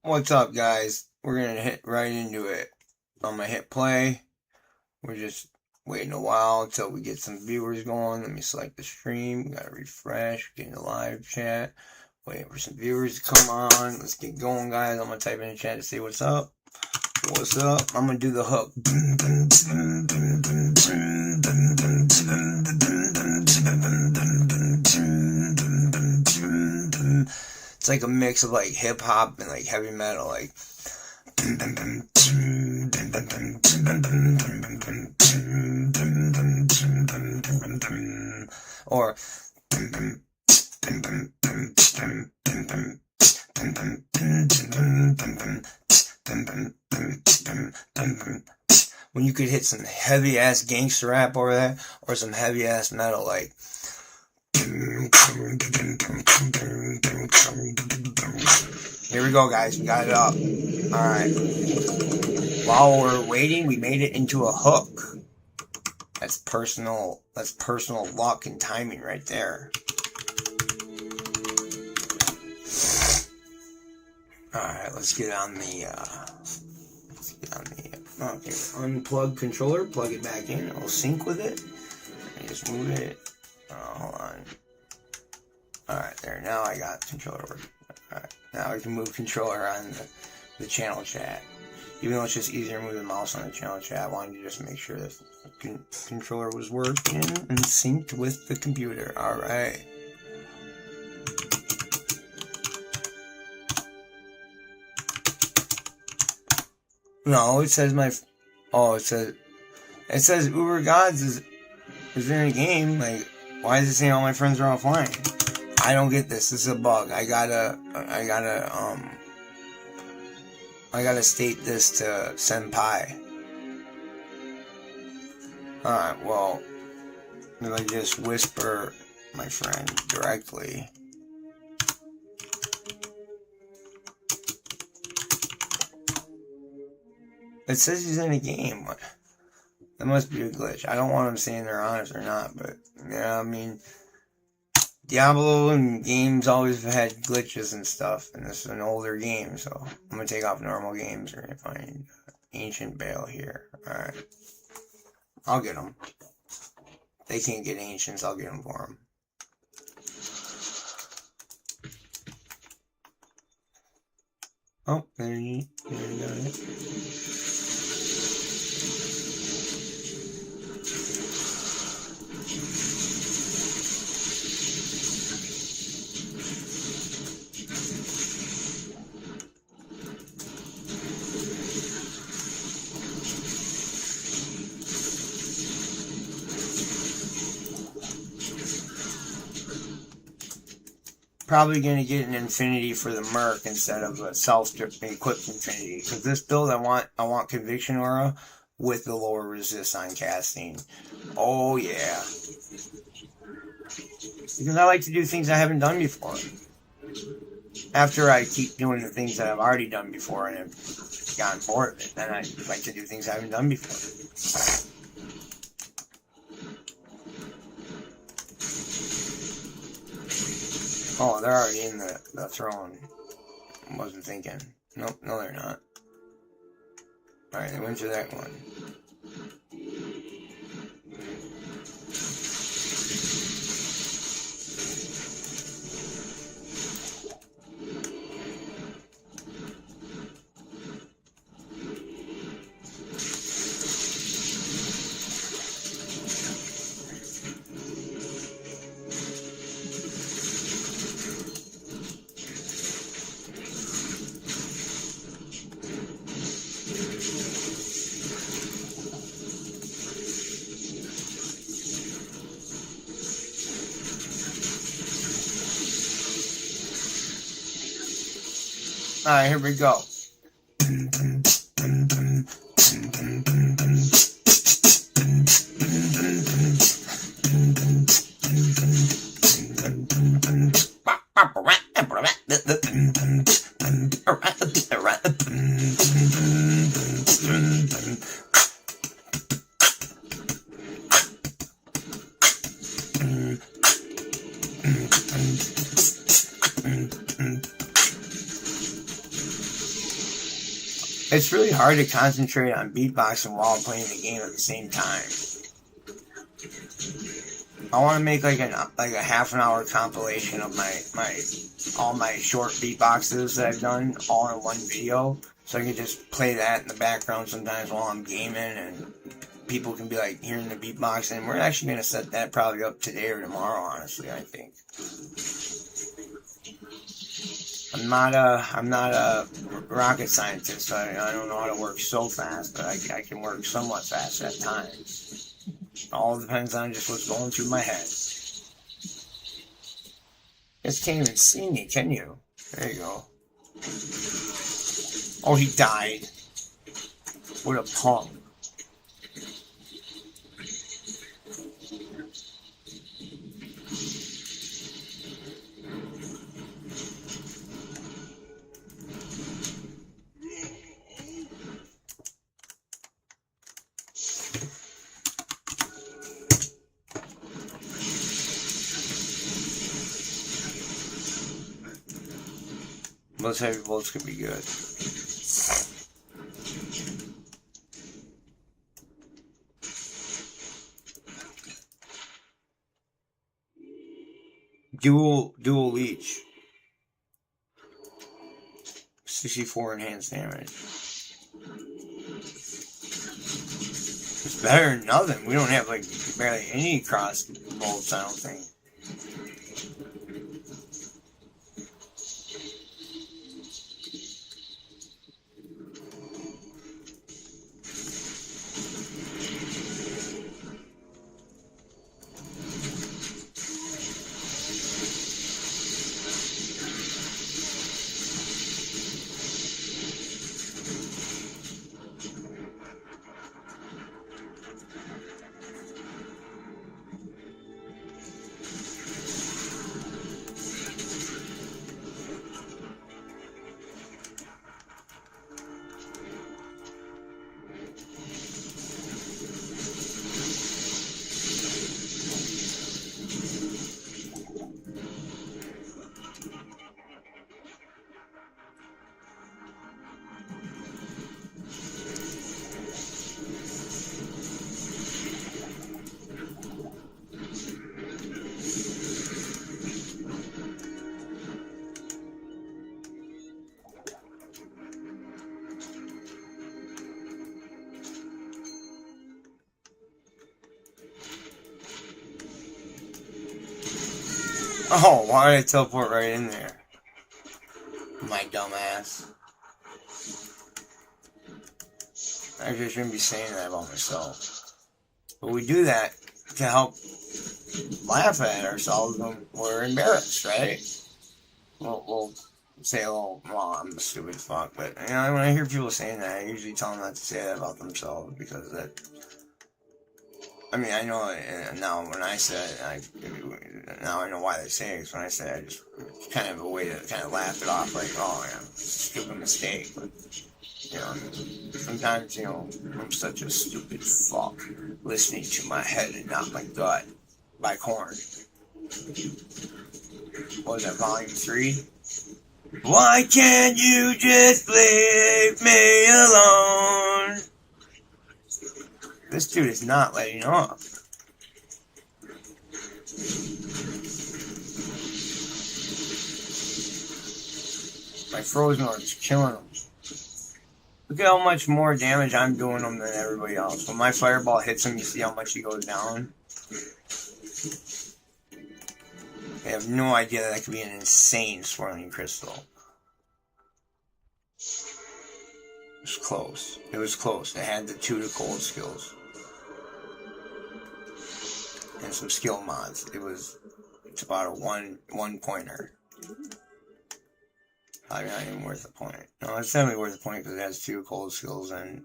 What's up, guys? We're gonna hit right into it. I'm gonna hit play. We're just waiting a while until we get some viewers going. Let me select the stream. Gotta refresh. Get in the live chat. Waiting for some viewers to come on. Let's get going, guys. I'm gonna type in the chat to say what's up. What's up? I'm gonna do the hook. It's like a mix of like hip hop and like heavy metal, like. Or. When you could hit some heavy ass gangster rap over that, or some heavy ass metal, like. Here we go, guys. We got it up. Alright. While we're waiting, we made it into a hook. That's personal luck and timing right there. Alright, let's get on the okay, unplug controller, plug it back in, it'll sync with it. And just move it. Hold on. Alright, there, now I got controller working. Alright, now I can move controller on the channel chat. Even though it's just easier to move the mouse on the channel chat, I wanted to just make sure that the controller was working and synced with the computer. Alright. No, it says it says Uber Gods is in a game. Like, why is it saying all my friends are offline? I don't get this. This is a bug. I gotta state this to Senpai. Alright, well, if I just whisper my friend directly. It says he's in a game. That must be a glitch. I don't want him saying they're honest or not, but yeah, I mean, Diablo and games always had glitches and stuff, and this is an older game, so I'm gonna take off normal games. We're gonna find Ancient Bale here. Alright. I'll get them. They can't get Ancients, I'll get them for them. Oh, there you go. Probably going to get an infinity for the Merc instead of a self-equipped infinity. Because this build, I want Conviction Aura with the lower resist on casting. Oh yeah. Because I like to do things I haven't done before. After I keep doing the things that I've already done before and have gotten bored of it, then I like to do things I haven't done before. Oh, they're already in the throne. I wasn't thinking. Nope, no they're not. Alright, they went to that one. Alright, here we go. It's really hard to concentrate on beatboxing while playing the game at the same time. I want to make like a half an hour compilation of all my short beatboxes that I've done all in one video, so I can just play that in the background sometimes while I'm gaming, and people can be like hearing the beatboxing. We're actually gonna set that probably up today or tomorrow. Honestly, I think. I'm not a rocket scientist, so I don't know how to work so fast, but I can work somewhat fast at times. It all depends on just what's going through my head. Just can't even see me, can you? There you go. Oh, he died. What a punk. Those heavy bolts could be good. Dual leech. 64 enhanced damage. It's better than nothing. We don't have like barely any cross bolts, I don't think. Oh, why did I teleport right in there? My dumb ass. I just shouldn't be saying that about myself. But we do that to help laugh at ourselves when we're embarrassed, right? We'll say a little, well, I'm a stupid fuck, but you know, when I hear people saying that, I usually tell them not to say that about themselves, because that, I mean, I know now when I say it, now I know why they say it, because when I say it, I just kind of a way to kind of laugh it off, like, oh, yeah, stupid mistake, but, you know, sometimes, you know, I'm such a stupid fuck, listening to my head and not my gut, by Korn. What was that, Volume 3? Why can't you just leave me alone? This dude is not letting up. My frozen orb's killing him. Look at how much more damage I'm doing him than everybody else. When my fireball hits him, you see how much he goes down? I have no idea that could be an insane swirling crystal. It was close. It was close. It had the 2 to cold skills. And some skill mods. It's about a one pointer. Probably not even worth a point. No, it's definitely worth a point because it has 2 cold skills and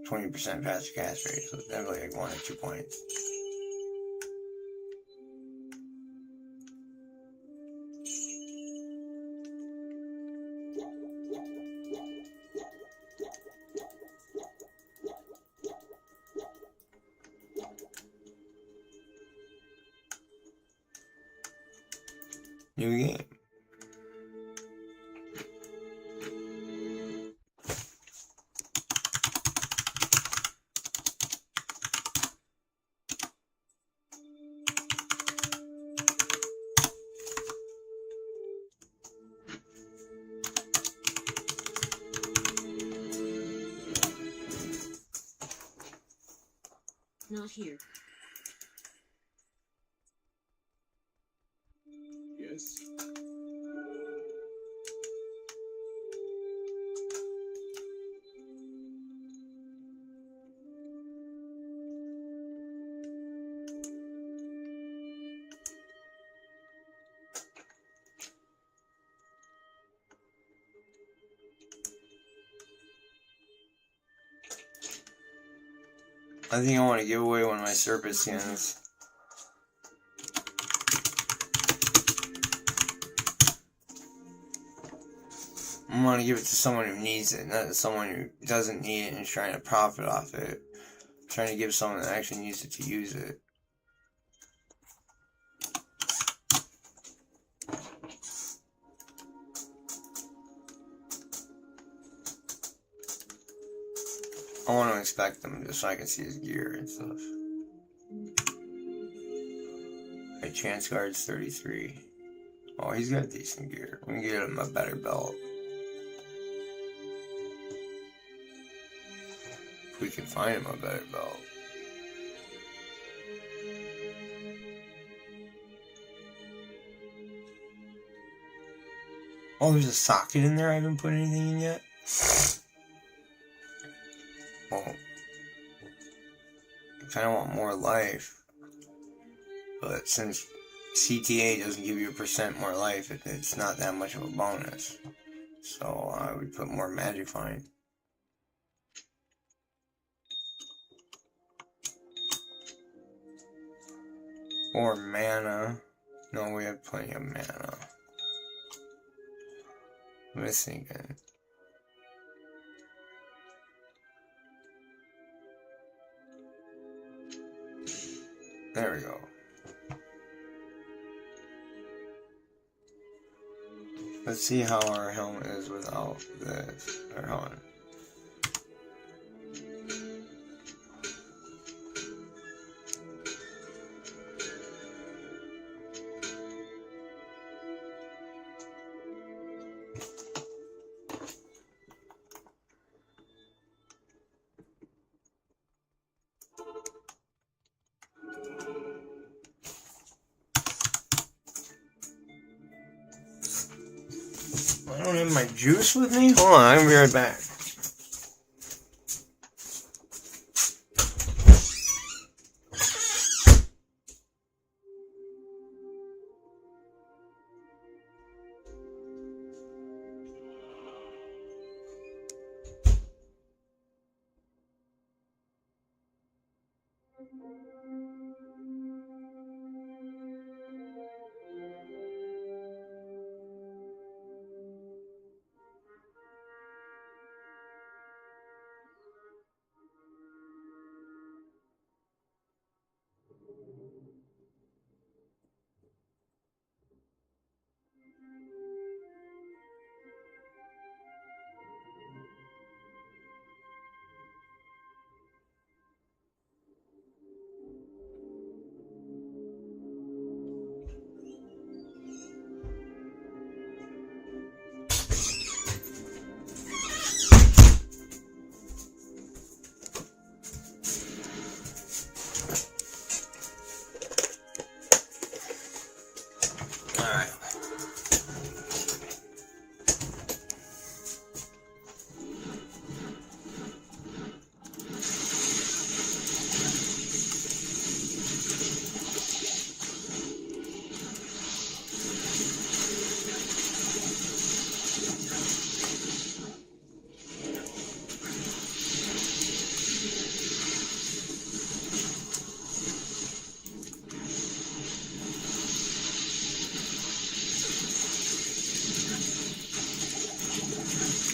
20% faster cast rate. So it's definitely like 1 or 2 points. New game. not here. Yes. I think I want to give away one of my serpent skins. I want to give it to someone who needs it, not to someone who doesn't need it and is trying to profit off it. I'm trying to give someone that actually needs it to use it. I want to inspect him just so I can see his gear and stuff. My chance guard's 33. Oh, he's got decent gear. We can get him a better belt. If we can find him a better belt. Oh, there's a socket in there I haven't put anything in yet? Well, I kind of want more life. But since CTA doesn't give you a % more life, it's not that much of a bonus. So I would put more magic find. Or mana. No, we have plenty of mana. I'm just thinking. There we go. Let's see how our helmet is without this. Or hold on. I don't have my juice with me? Hold on, I'm be right back.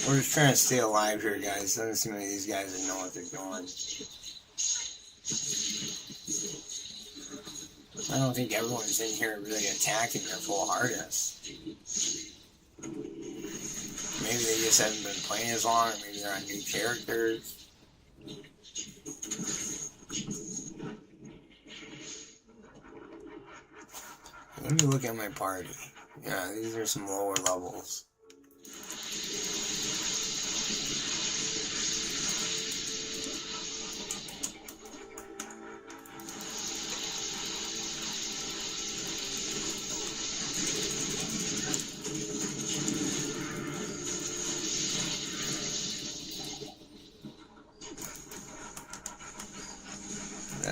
We're just trying to stay alive here, guys. Doesn't seem like these guys know what they're doing. I don't think everyone's in here really attacking their full hardness. Maybe they just haven't been playing as long, or maybe they're on new characters. Let me look at my party. Yeah, these are some lower levels.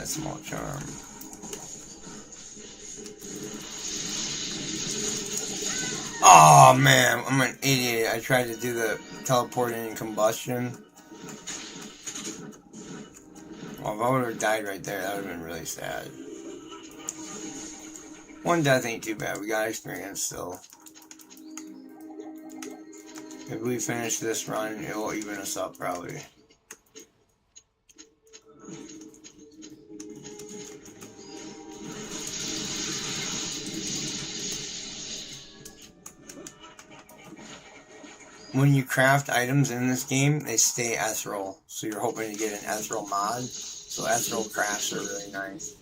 that small charm. Oh man, I'm an idiot. I tried to do the teleporting and combustion. Well, if I would have died right there, that would have been really sad. One death ain't too bad. We got experience still. If we finish this run, it will even us up probably. When you craft items in this game, they stay ethereal. So you're hoping to get an ethereal mod. So ethereal crafts are really nice.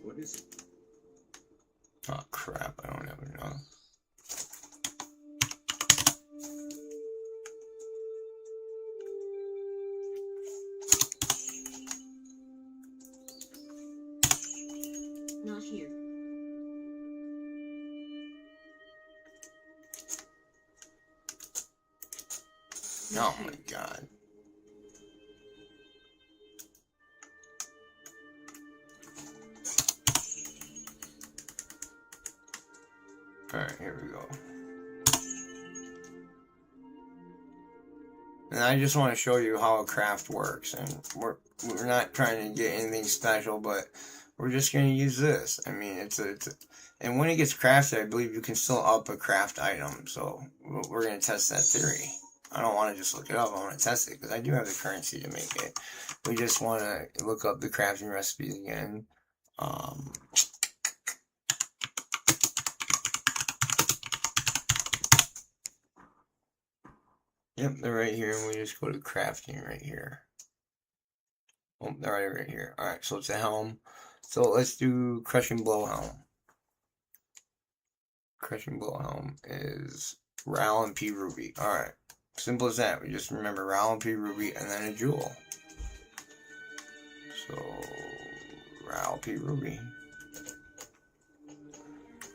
What is it? Oh crap, I don't ever know. Not here. Oh my god. Alright, here we go. And I just want to show you how a craft works. And we're not trying to get anything special, but we're just going to use this. I mean, and when it gets crafted, I believe you can still up a craft item. So we're going to test that theory. I don't want to just look it up. I want to test it because I do have the currency to make it. We just want to look up the crafting recipes again. Yep, they're right here, and we just go to crafting right here. Oh, they're right here. Alright, so it's a helm. So let's do crushing blow helm. Crushing blow helm is Ral and P Ruby. Alright, simple as that. We just remember Ral and P Ruby and then a jewel. So, Ral, P Ruby.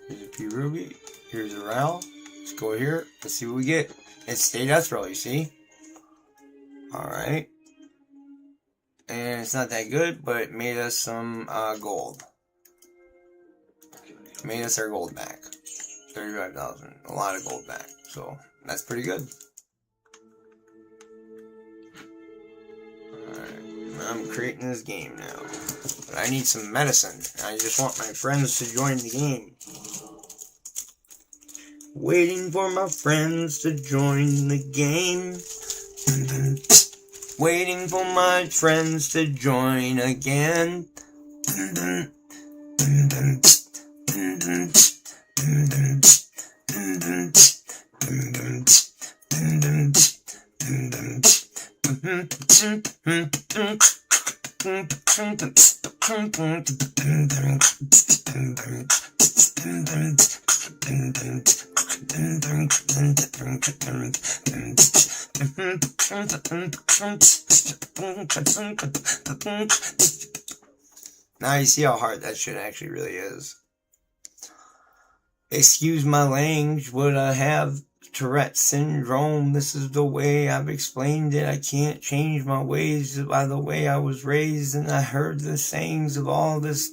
Here's a P Ruby. Here's a Ral. Let's go here. Let's see what we get. It stayed ethereal, you see? Alright. And it's not that good, but it made us some gold. Made us our gold back. 35,000. A lot of gold back. So, that's pretty good. Alright. I'm creating this game now. But I need some medicine. I just want my friends to join the game. Waiting for my friends to join the game. Waiting for my friends to join again. Now you see how hard that shit actually really is. Excuse my language, would I have Tourette syndrome? This is the way I've explained it. I can't change my ways by the way I was raised, and I heard the sayings of all this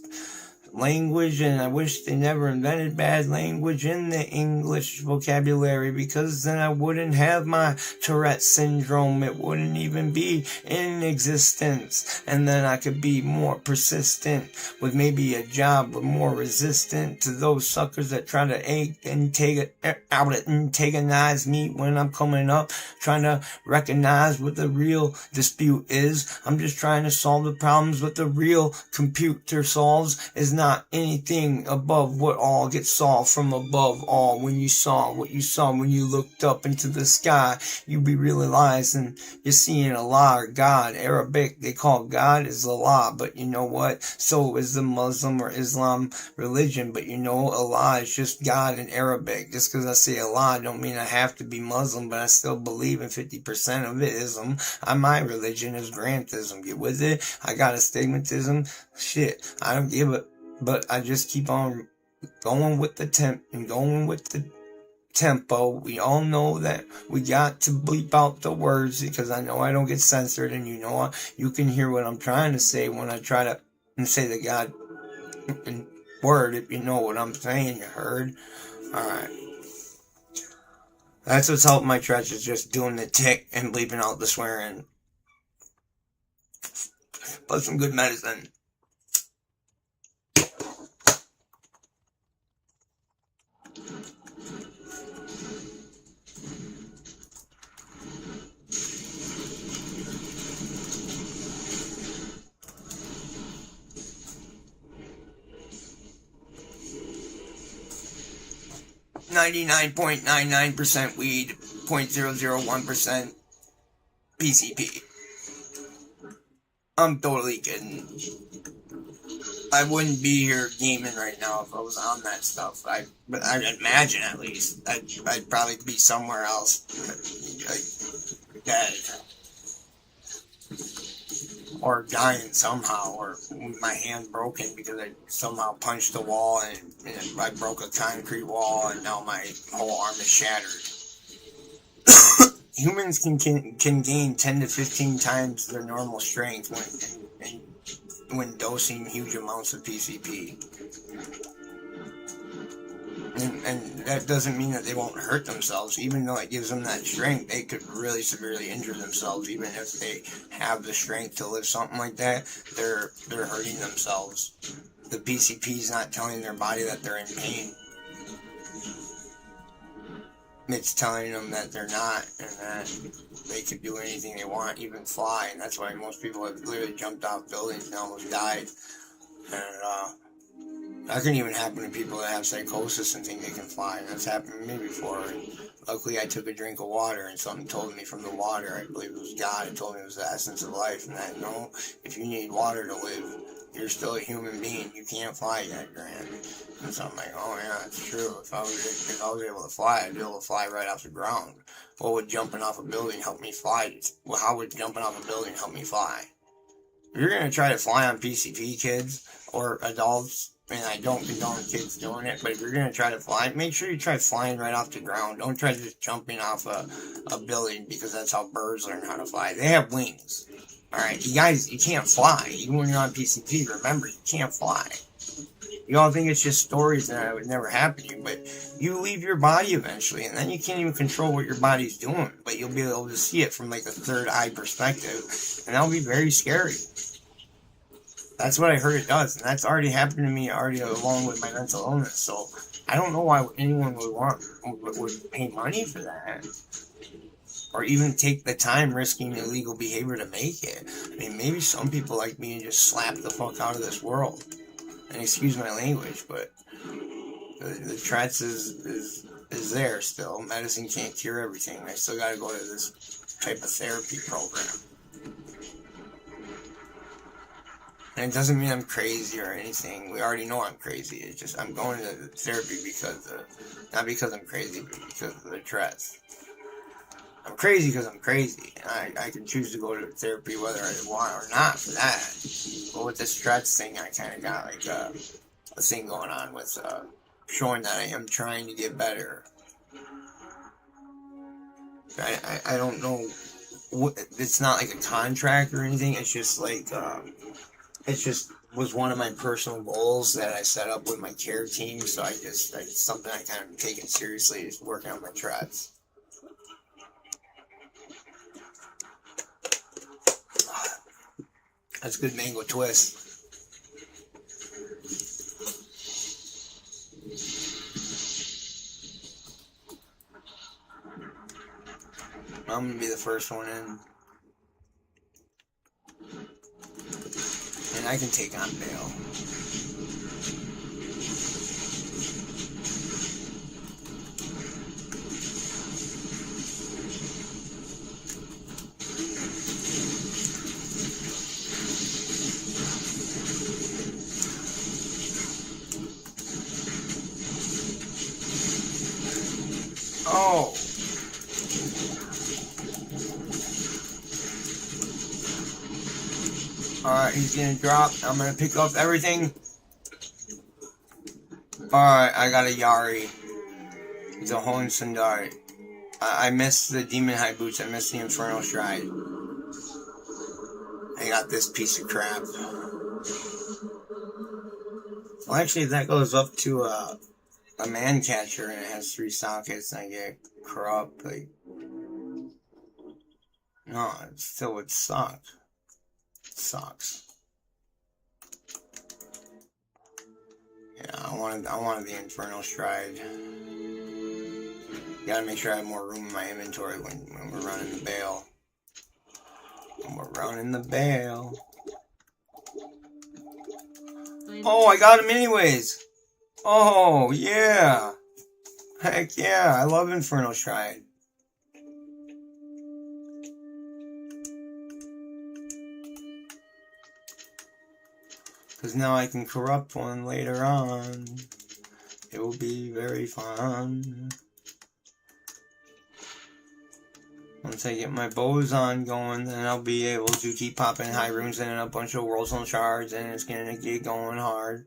language, and I wish they never invented bad language in the English vocabulary, because then I wouldn't have my Tourette syndrome. It wouldn't even be in existence, and then I could be more persistent with maybe a job, with more resistant to those suckers that try to antagonize me when I'm coming up, trying to recognize what the real dispute is. I'm just trying to solve the problems what the real computer solves is not not anything above what all gets saw from above all. When you saw what you saw, when you looked up into the sky, you be realizing you're seeing Allah or God. Arabic, they call God is Allah, but you know what? So is the Muslim or Islam religion, but you know Allah is just God in Arabic. Just because I say Allah don't mean I have to be Muslim, but I still believe in 50% of it. Islam. My religion is Grantism. Get with it? I got astigmatism. Shit, I don't give a, but I just keep on going with the going with the tempo. We all know that we got to bleep out the words because I know I don't get censored, and you know you can hear what I'm trying to say when I try to say the God word. If you know what I'm saying, you heard. Alright. That's what's helping my trudge, is just doing the tick and bleeping out the swearing. Plus some good medicine. .99% weed, 0.001% PCP. I'm totally kidding. I wouldn't be here gaming right now if I was on that stuff. But I'd imagine, at least I'd probably be somewhere else, dead or dying somehow, or with my hand broken because I somehow punched a wall and I broke a concrete wall and now my whole arm is shattered. Humans can gain 10 to 15 times their normal strength when dosing huge amounts of PCP. And that doesn't mean that they won't hurt themselves. Even though it gives them that strength, they could really severely injure themselves. Even if they have the strength to lift something like that, they're hurting themselves. The PCP is not telling their body that they're in pain. It's telling them that they're not, and that they could do anything they want, even fly. And that's why most people have literally jumped off buildings and almost died. And that can even happen to people that have psychosis and think they can fly. And that's happened to me before. And luckily, I took a drink of water, and something told me from the water, I believe it was God, it told me it was the essence of life. And that, no, if you need water to live, you're still a human being. You can't fly yet, Grant. And so I'm like, oh yeah, that's true. If I was able to fly, I'd be able to fly right off the ground. What would jumping off a building help me fly? Well, how would jumping off a building help me fly? If you're gonna try to fly on PCP, kids or adults, and I don't condone kids doing it, but if you're gonna try to fly, make sure you try flying right off the ground. Don't try just jumping off a building, because that's how birds learn how to fly. They have wings. Alright, you guys, you can't fly. Even when you're on PCP, remember, you can't fly. You all think it's just stories that it would never happen to you, but you leave your body eventually, and then you can't even control what your body's doing, but you'll be able to see it from like a third eye perspective, and that'll be very scary. That's what I heard it does, and that's already happened to me already along with my mental illness, so I don't know why anyone would pay money for that. Or even take the time risking illegal behavior to make it. I mean, maybe some people like me just slap the fuck out of this world. And excuse my language, but the threats is there still. Medicine can't cure everything. I still gotta go to this type of therapy program. And it doesn't mean I'm crazy or anything. We already know I'm crazy. It's just I'm going to therapy because not because I'm crazy, but because of the threats. I'm crazy because I'm crazy, and I can choose to go to therapy whether I want or not for that. But with the stress thing, I kind of got like a thing going on with showing that I am trying to get better. I don't know. It's not like a contract or anything. It's just like it just was one of my personal goals that I set up with my care team. So it's something I kind of take it seriously, is working on my threats. That's good mango twist. I'm gonna be the first one in. And I can take on bail. Alright, he's gonna drop. I'm gonna pick up everything. Alright, I got a Yari. It's a Hohen Sundari. I missed the Demon High Boots. I missed the Infernal Stride. I got this piece of crap. Well, actually, that goes up to a man catcher and it has 3 sockets and I get corrupt. Like, no, it still would suck. It sucks. Yeah, I wanted the Infernal Stride. Gotta make sure I have more room in my inventory when we're running the bale. When we're running the bale. Oh, I got him anyways! Oh, yeah! Heck yeah, I love Infernal Stride. Because now I can corrupt one later on. It will be very fun. Once I get my boson going, then I'll be able to keep popping high runes and a bunch of Worldstone shards, and it's gonna get going hard.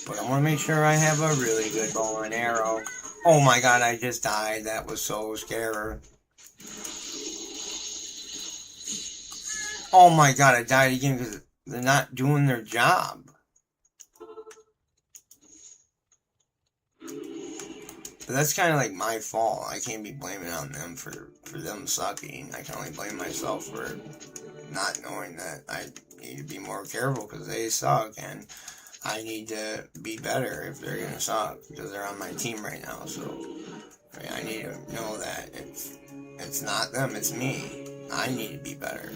But I want to make sure I have a really good bow and arrow. Oh my god, I just died. That was so scary. Oh my god, I died again because they're not doing their job. But that's kind of like my fault. I can't be blaming on them for them sucking. I can only blame myself for not knowing that I need to be more careful because they suck and I need to be better if they're going to suck because they're on my team right now. So I need to know that it's not them, it's me. I need to be better.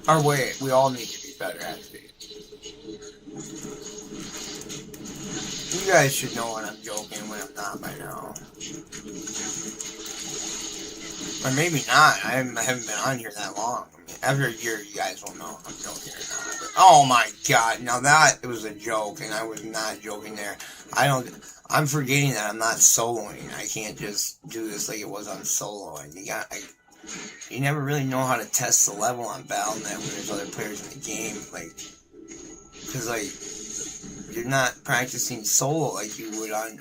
Or wait, we all need to be better actually. You guys should know when I'm joking, when I'm not by now. Or maybe not. I haven't been on here that long. I mean, after a year, you guys will know if I'm joking or not. But, oh my god, now that was a joke, and I was not joking there. I'm forgetting that I'm not soloing. I can't just do this like it was on solo. And you never really know how to test the level on Battle.net when there's other players in the game. Like, because like, you're not practicing solo like you would on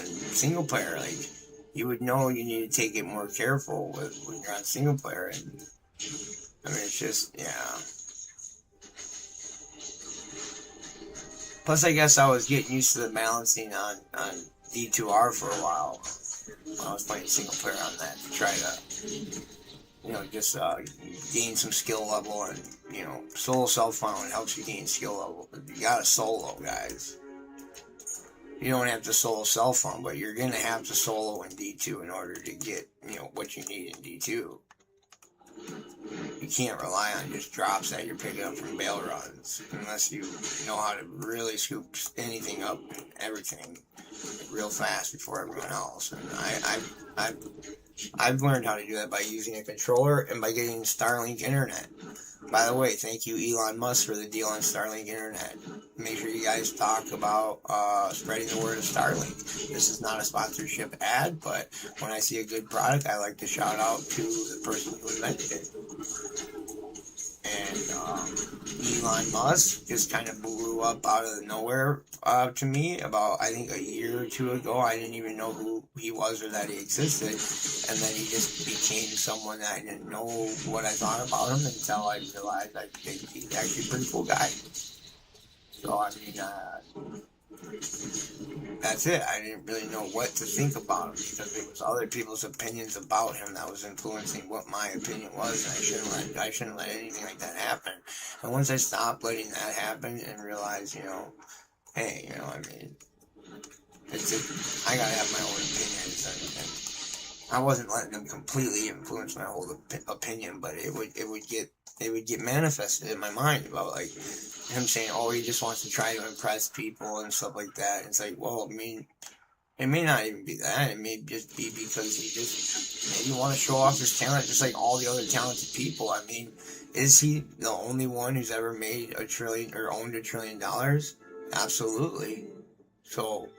single player. Like, you would know you need to take it more careful when you're on single player. And I mean, it's just, yeah. Plus, I guess I was getting used to the balancing on D2R for a while when I was playing single player on that to try to, just gain some skill level. And, solo self-found helps you gain skill level. But you gotta solo, guys. You don't have to solo self-found, but you're gonna have to solo in D2 in order to get, what you need in D2. You can't rely on just drops that you're picking up from bail runs unless you know how to really scoop anything up and everything real fast before everyone else. And I've learned how to do that by using a controller and by getting Starlink internet. By the way, thank you Elon Musk for the deal on Starlink internet. Make sure you guys talk about spreading the word of Starlink. This is not a sponsorship ad, but when I see a good product, I like to shout out to the person who invented it. And Elon Musk just kind of blew up out of nowhere to me about, I think, a year or two ago. I didn't even know who he was or that he existed. And then he just became someone that I didn't know what I thought about him until I realized I think he's actually a pretty cool guy. So, I mean, that's it. I didn't really know what to think about him because it was other people's opinions about him that was influencing what my opinion was, and I shouldn't let anything like that happen. And once I stopped letting that happen and realized, hey, I mean, I gotta have my own opinions, and I wasn't letting them completely influence my whole opinion, but it would get manifested in my mind about like him saying, oh, he just wants to try to impress people and stuff like that. And it's like, well, I mean, it may not even be that. It may just be because he just maybe want to show off his talent just like all the other talented people. I mean, is he the only one who's ever made $1 trillion or owned $1 trillion? Absolutely. So,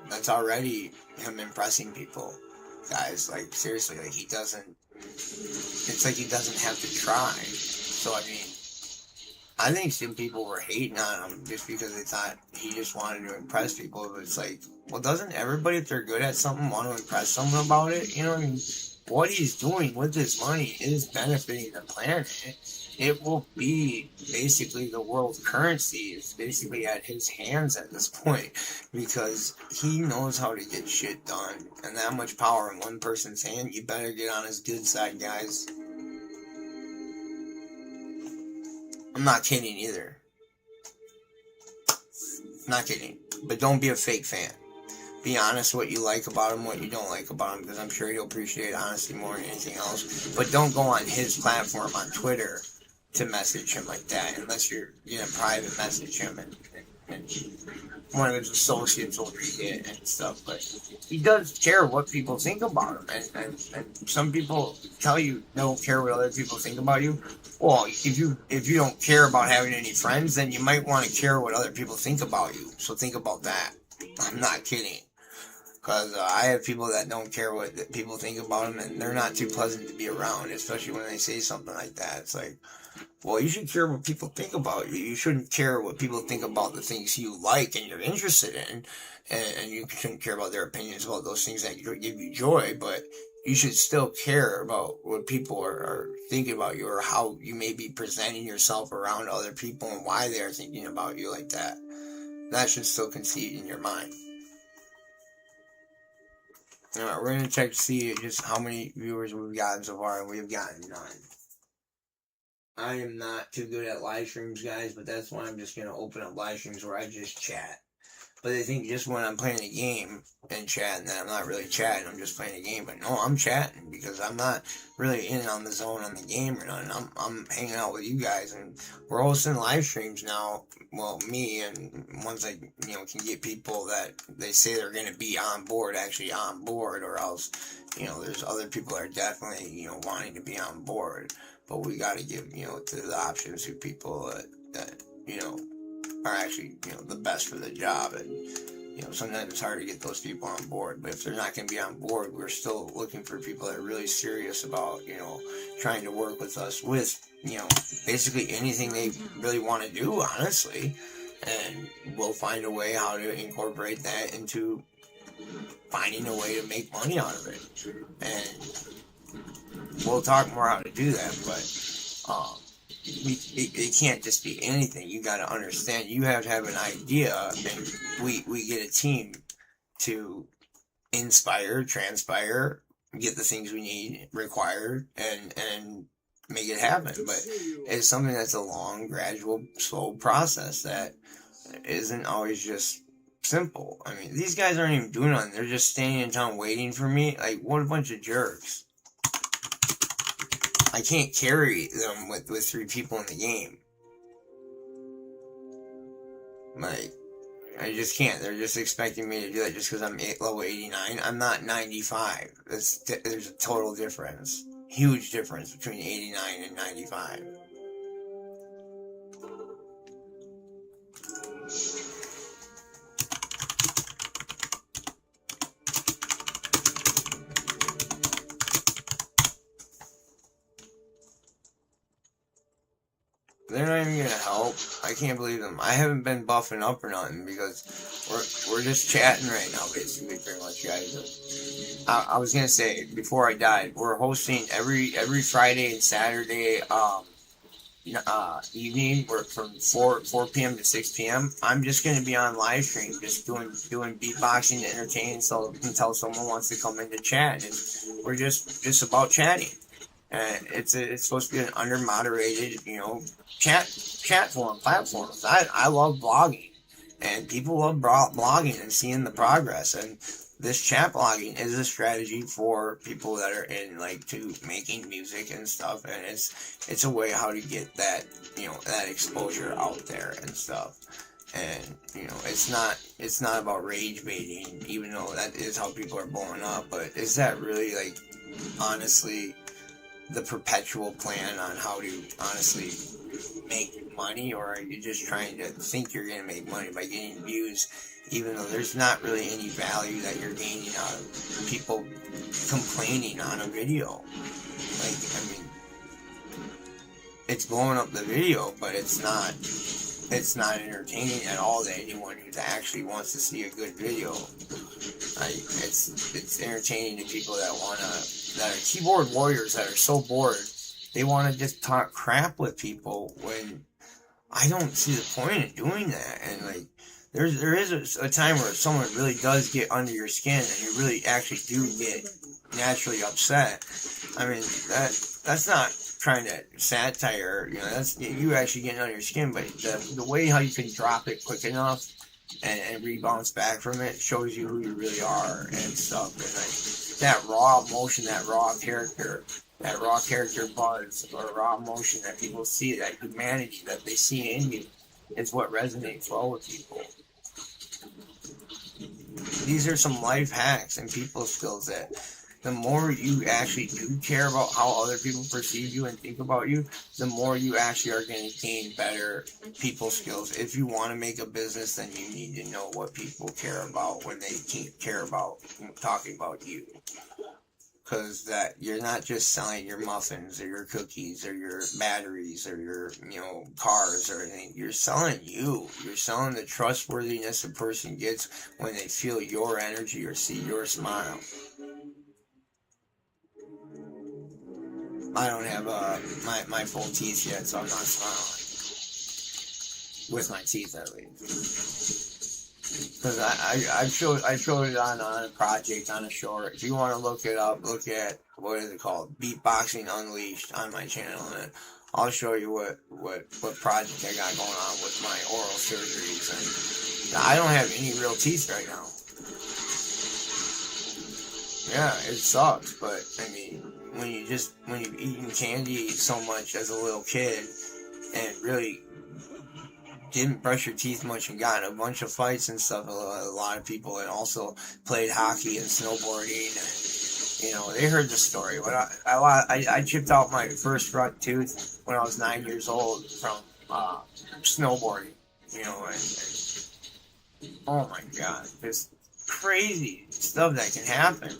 that's already him impressing people, guys. Like, seriously, like, he doesn't, it's like he doesn't have to try. So, I mean, I think some people were hating on him just because they thought he just wanted to impress people. But it's like, well, doesn't everybody, if they're good at something, want to impress someone about it? You know what I mean? What he's doing with this money is benefiting the planet. It will be basically the world currency. It's basically at his hands at this point because he knows how to get shit done. And that much power in one person's hand, you better get on his good side, guys. I'm not kidding either. Not kidding. But don't be a fake fan. Be honest what you like about him, what you don't like about him, because I'm sure he'll appreciate honesty more than anything else. But don't go on his platform on Twitter to message him like that, unless you're gonna private message him and one of his associates will read it and stuff. But he does care what people think about him, and some people tell you don't care what other people think about you. Well, if you don't care about having any friends, then you might want to care what other people think about you. So think about that. I'm not kidding. Because I have people that don't care what people think about them, and they're not too pleasant to be around, especially when they say something like that. It's like, well, you should care what people think about you. You shouldn't care what people think about the things you like and you're interested in, and you shouldn't care about their opinions about those things that give you joy, but you should still care about what people are thinking about you or how you may be presenting yourself around other people and why they're thinking about you like that. That should still concede in your mind. Alright, we're going to check to see just how many viewers we've gotten so far, and we've gotten none. I am not too good at live streams, guys, but that's why I'm just going to open up live streams where I just chat. But they think just when I'm playing a game and chatting that I'm not really chatting, I'm just playing a game. But no, I'm chatting because I'm not really in on the zone on the game or nothing. I'm hanging out with you guys, and we're hosting live streams now. Well, me, and once I can get people that they say they're going to be on board, actually on board, or else there's other people that are definitely wanting to be on board. But we got to give to the options to people that are actually the best for the job, and sometimes it's hard to get those people on board. But if they're not going to be on board, we're still looking for people that are really serious about trying to work with us with basically anything they really want to do, honestly, and we'll find a way how to incorporate that into finding a way to make money out of it, and we'll talk more how to do that. But it can't just be anything. You got to understand, you have to have an idea, and we get a team to inspire, transpire, get the things we need required, and make it happen. But it's something that's a long, gradual, slow process that isn't always just simple. I mean, these guys aren't even doing nothing. They're just standing in town waiting for me. Like, what a bunch of jerks. I can't carry them with 3 people in the game. Like, I just can't. They're just expecting me to do that just because I'm level 89. I'm not 95. There's a total difference. Huge difference between 89 and 95. They're not even gonna help. I can't believe them. I haven't been buffing up or nothing because we're just chatting right now, basically, pretty much, guys. I was gonna say before I died, we're hosting every Friday and Saturday evening. We're from 4 p.m. to 6 p.m. I'm just gonna be on live stream, just doing beatboxing to entertain, so until someone wants to come in to chat, and we're just about chatting. And it's supposed to be an under moderated, chat forum platform. I love blogging, and people love blogging and seeing the progress. And this chat blogging is a strategy for people that are to making music and stuff. And it's a way how to get that that exposure out there and stuff. And it's not about rage baiting, even though that is how people are blowing up. But is that really honestly the perpetual plan on how to honestly make money, or are you just trying to think you're going to make money by getting views, even though there's not really any value that you're gaining out of people complaining on a video? Like, I mean, it's blowing up the video, but it's not entertaining at all to anyone who actually wants to see a good video. Like, it's entertaining to people that are keyboard warriors that are so bored they want to just talk crap with people, when I don't see the point in doing that. And like, there is a time where someone really does get under your skin and you really actually do get naturally upset. I mean, that's not trying to satire, you know, that's you actually getting under your skin, but the way how you can drop it quick enough and rebounce back from it shows you who you really are and stuff. And like, that raw emotion, that raw character buzz, or raw emotion that people see, that humanity that they see in you, is what resonates well with people. These are some life hacks and people skills that the more you actually do care about how other people perceive you and think about you, the more you actually are going to gain better people skills. If you want to make a business, then you need to know what people care about when they care about talking about you. Because that you're not just selling your muffins or your cookies or your batteries or your, you know, cars or anything. You're selling you. You're selling the trustworthiness a person gets when they feel your energy or see your smile. I don't have my full teeth yet, so I'm not smiling. With my teeth, at least. Because I showed it on a project, on a short. If you want to look it up, look at, what is it called? Beatboxing Unleashed on my channel. And I'll show you what project I got going on with my oral surgeries. And I don't have any real teeth right now. Yeah, it sucks, but I mean, when you've eaten candy so much as a little kid and really didn't brush your teeth much and got in a bunch of fights and stuff, a lot of people, and also played hockey and snowboarding, you know, they heard the story. When I chipped out my first front tooth when I was 9 years old from snowboarding, you know, and oh my God, this crazy stuff that can happen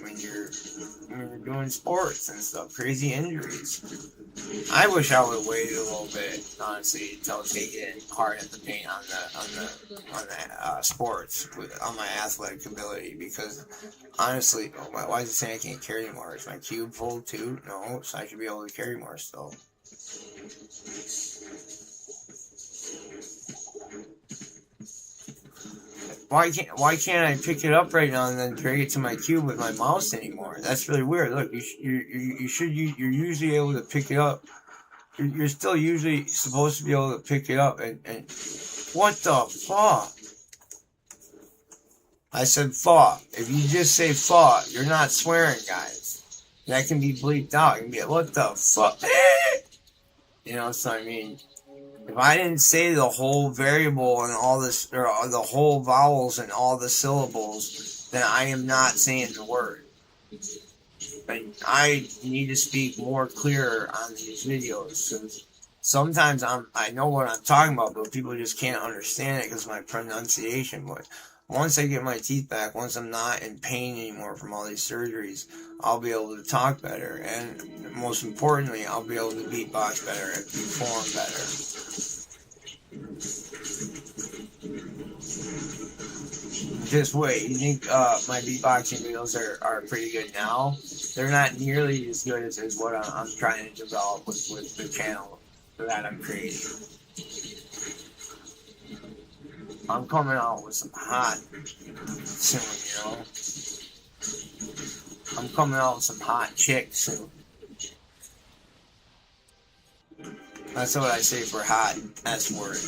when you're doing sports and stuff. Crazy injuries. I wish I would have waited a little bit, honestly, until taking hard at the paint on the sports on my athletic ability, because honestly, why is it saying I can't carry anymore? Is my cube full too? No, so I should be able to carry more still. Why can't I pick it up right now and then drag it to my cube with my mouse anymore? That's really weird. Look, you're usually able to pick it up. You're still usually supposed to be able to pick it up. And what the fuck? I said fuck. If you just say fuck, you're not swearing, guys. That can be bleeped out. You can be like, what the fuck? You know, so I mean, if I didn't say the whole variable and all this, or the whole vowels and all the syllables, then I am not saying the word. But I need to speak more clear on these videos, because sometimes I know what I'm talking about, but people just can't understand it because of my pronunciation. But once I get my teeth back, once I'm not in pain anymore from all these surgeries, I'll be able to talk better, and most importantly, I'll be able to beatbox better and perform better. Just wait, you think my beatboxing videos are pretty good now? They're not nearly as good as what I'm trying to develop with the channel that I'm creating. I'm coming out with some hot soon, you know? I'm coming out with some hot chicks soon. That's what I say for hot S word.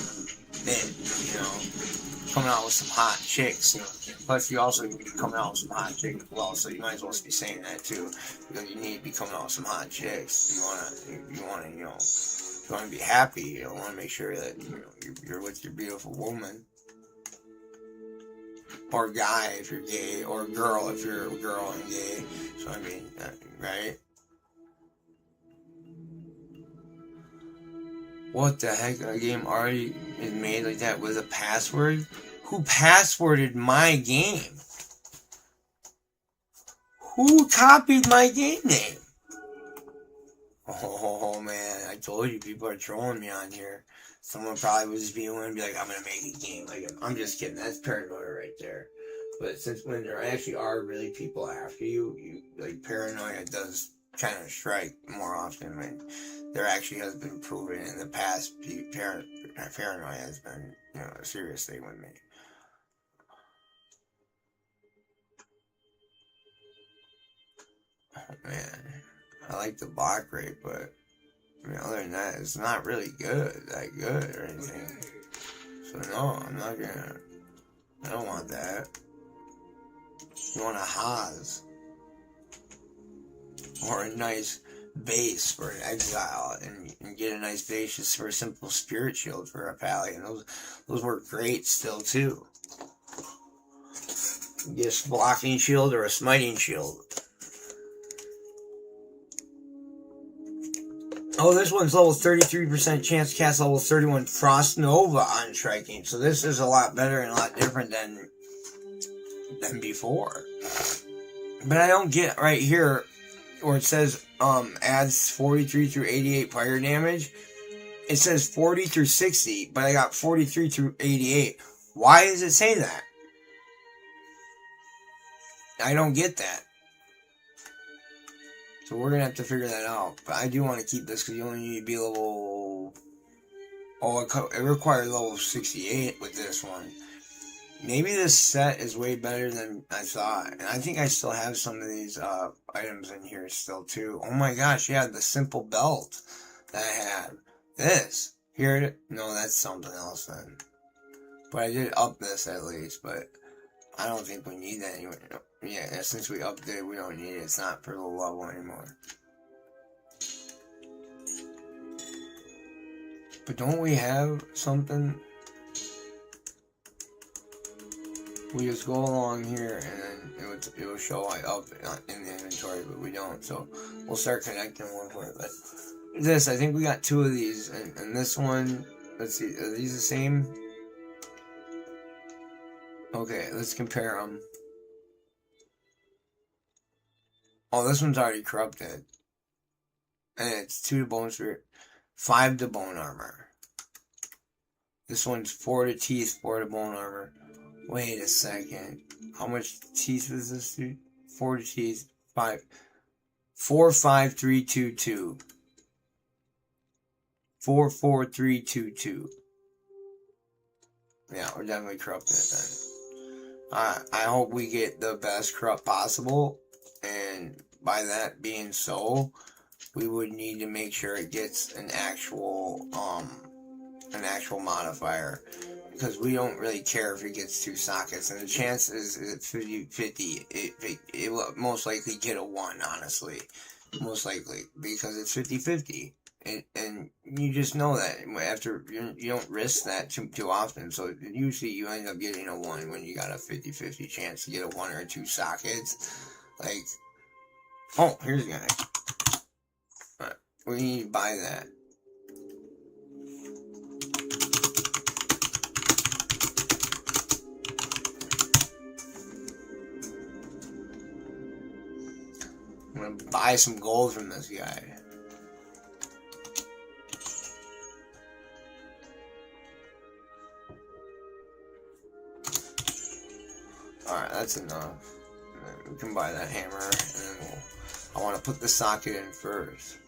You know, coming out with some hot chicks. You know. Plus, you also need to be coming out with some hot chicks as well. So you might as well be saying that too, because you need to be coming out with some hot chicks. You want to, you want to be happy. You want to make sure that you're with your beautiful woman, or guy if you're gay, or girl if you're a girl and gay. So I mean, right? What the heck? A game already is made like that with a password? Who passworded my game? Who copied my game name? Oh man, I told you people are trolling me on here. Someone probably would just be willing to be like, I'm gonna make a game. Like, I'm just kidding. That's paranoia right there. But since when there actually are really people after you like paranoia does kind of strike more often when there actually has been proven in the past. Paranoia has been, a serious thing with me. Oh man, I like the block rate, but other than that, it's not really that good or anything. So no, I'm not gonna. I don't want that. You want a Haas or a nice base for an exile, and get a nice base just for a simple spirit shield for a pally, and those work great still too. Get a blocking shield or a smiting shield. Oh, this one's level 33% chance to cast level 31 Frost Nova on striking. So this is a lot better and a lot different than before. But I don't get right here where it says adds 43 through 88 fire damage. It says 40 through 60, but I got 43 through 88. Why does it say that? I don't get that. So we're going to have to figure that out. But I do want to keep this because you only need to be level... Oh, it requires level 68 with this one. Maybe this set is way better than I thought. And I think I still have some of these items in here still too. Oh my gosh, yeah, the simple belt that I had. This. Here, no, that's something else then. But I did up this at least, but I don't think we need that anymore. Yeah, since we upped it, we don't need it. It's not per the level anymore. But don't we have something? We just go along here and then it will show up in the inventory, but we don't. So we'll start connecting one for it. But this, I think we got two of these, and this one, let's see, are these the same? Okay, let's compare them. Oh, this one's already corrupted. And it's 2 to bone spirit, 5 to bone armor. This one's 4 to teeth, 4 to bone armor. Wait a second. How much teeth is this, dude? 4 to teeth, 5. 4, 5, 3, 2, 2. 4, 4, 3, 2, 2. Yeah, we're definitely corrupting it then. I hope we get the best corrupt possible. And by that being so, we would need to make sure it gets an actual modifier, because we don't really care if it gets 2 sockets, and the chance is 50-50. It will most likely get a 1, honestly, most likely, because it's 50-50, and you just know that after you don't risk that too often. So usually you end up getting a 1 when you got a 50-50 chance to get a 1 or 2 sockets. Like, oh, here's a guy. Right, we need to buy that. I'm gonna buy some gold from this guy. Alright, that's enough. We can buy that hammer, and then I want to put the socket in first.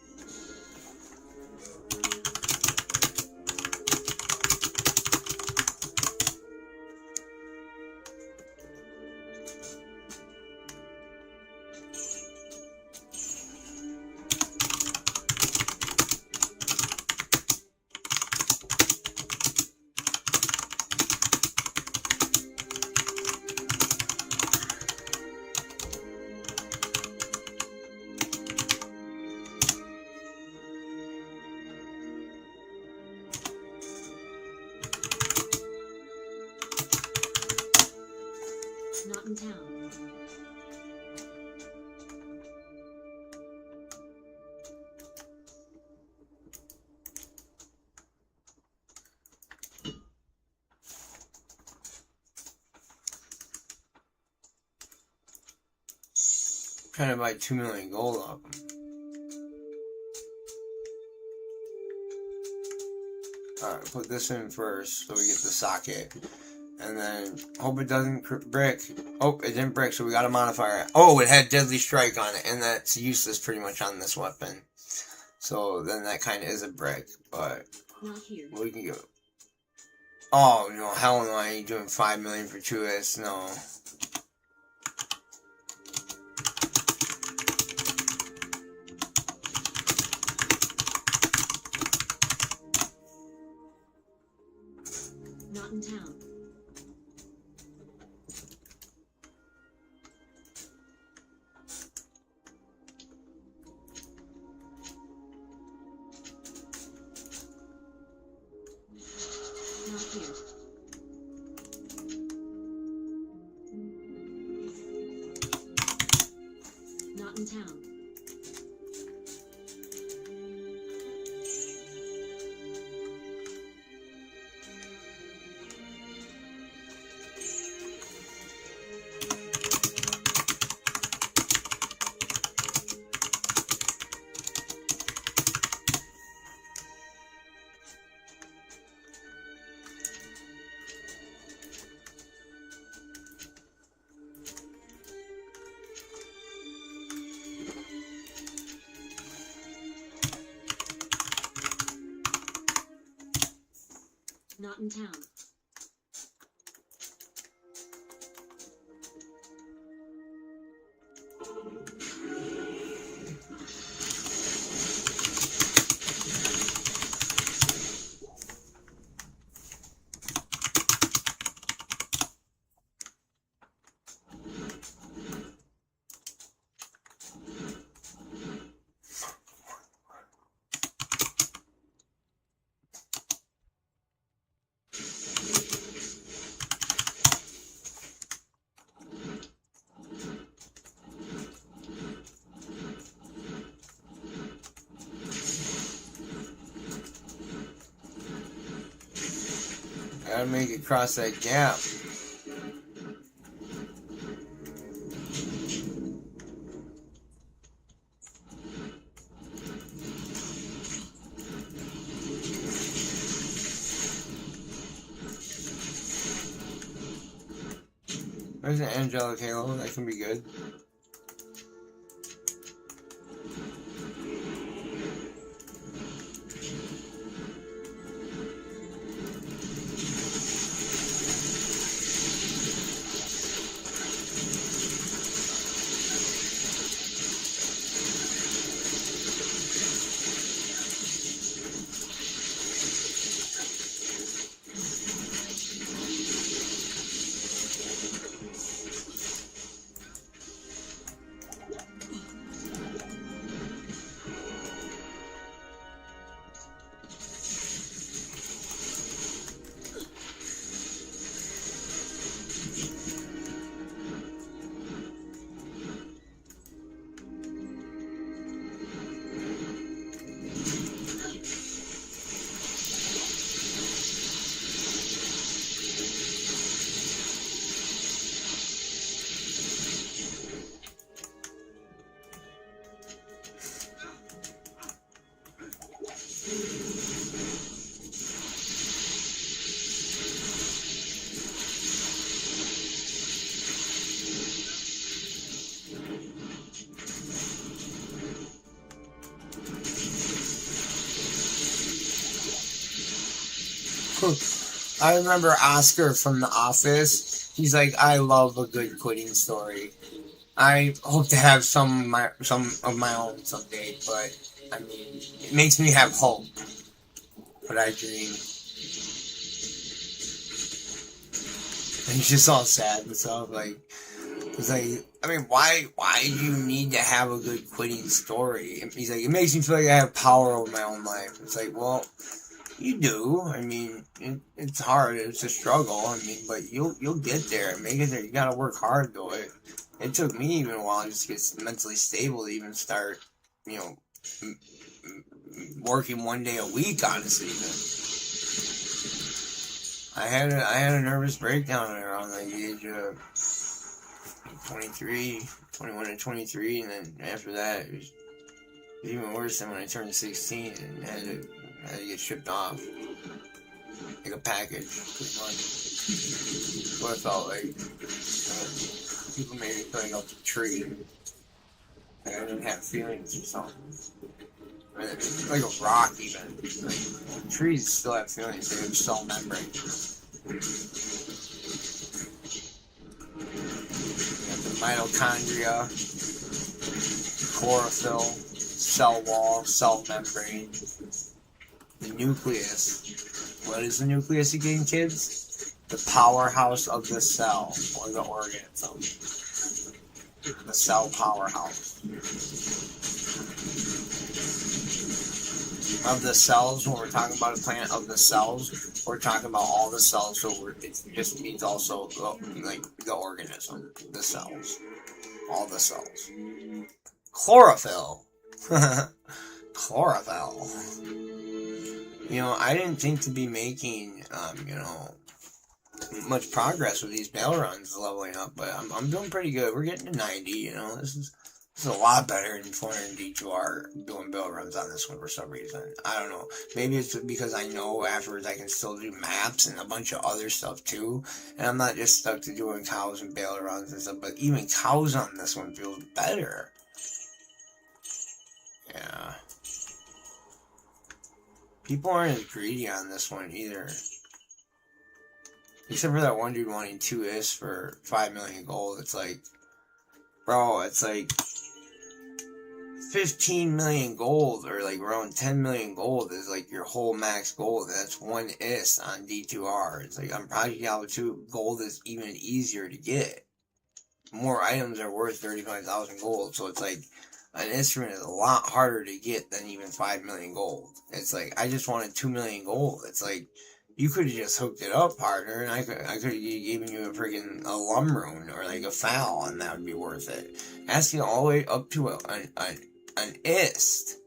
trying to buy 2 million gold off him. Alright, put this in first so we get the socket. And then, hope it doesn't brick. Oh, it didn't brick, so we got a modifier. Oh, it had Deadly Strike on it, and that's useless pretty much on this weapon. So then that kind of is a brick, but we can go. Oh, no, hell no, I ain't doing 5 million for 2S, no. Not in town. Not here. Not in town. Not in town. Gotta make it cross that gap. There's an angelic halo, that can be good. I remember Oscar from The Office. He's like, I love a good quitting story. I hope to have some of my own someday, but I mean, it makes me have hope. But I dream. And he's just all sad and stuff. Like, it's like, I mean, why do you need to have a good quitting story? He's like, it makes me feel like I have power over my own life. It's like, well, you do. I mean, it's hard. It's a struggle. I mean, but you'll get there. Make it there. You gotta work hard though. It took me even a while just to get mentally stable to even start, you know, working 1 day a week. Honestly, I had a nervous breakdown around the age of 23, 21 and 23, and then after that, it was even worse than when I turned 16 and had to get shipped off. Like a package, pretty much. What it felt like. People made me feel like I was a tree. Like I didn't have feelings or something. Or like a rock, even. Like, trees still have feelings, they have cell membrane. The mitochondria, chlorophyll, cell wall, cell membrane, the nucleus. What is the nucleus again, kids? The powerhouse of the cell, or the organism. The cell powerhouse. Of the cells, when we're talking about a plant of the cells, we're talking about all the cells, so it just means also like the organism, the cells, all the cells. Chlorophyll. Chlorophyll. You know, I didn't think to be making, you know, much progress with these bail runs leveling up, but I'm doing pretty good. We're getting to 90, you know, this is a lot better than 400 D2R doing bail runs on this one for some reason. I don't know. Maybe it's because I know afterwards I can still do maps and a bunch of other stuff too, and I'm not just stuck to doing cows and bail runs and stuff, but even cows on this one feels better. Yeah. People aren't as greedy on this one either. Except for that one dude wanting 2 is for 5 million gold. It's like, bro, it's like 15 million gold, or like around 10 million gold is like your whole max gold. That's 1 is on D2R. It's like on Project Diablo 2, gold is even easier to get. More items are worth 35,000 gold, so it's like an instrument is a lot harder to get than even 5 million gold. It's like, I just wanted 2 million gold. It's like, you could have just hooked it up, partner, and I could have given you a freaking lum rune or like a foul, and that would be worth it. Asking all the way up to an ist.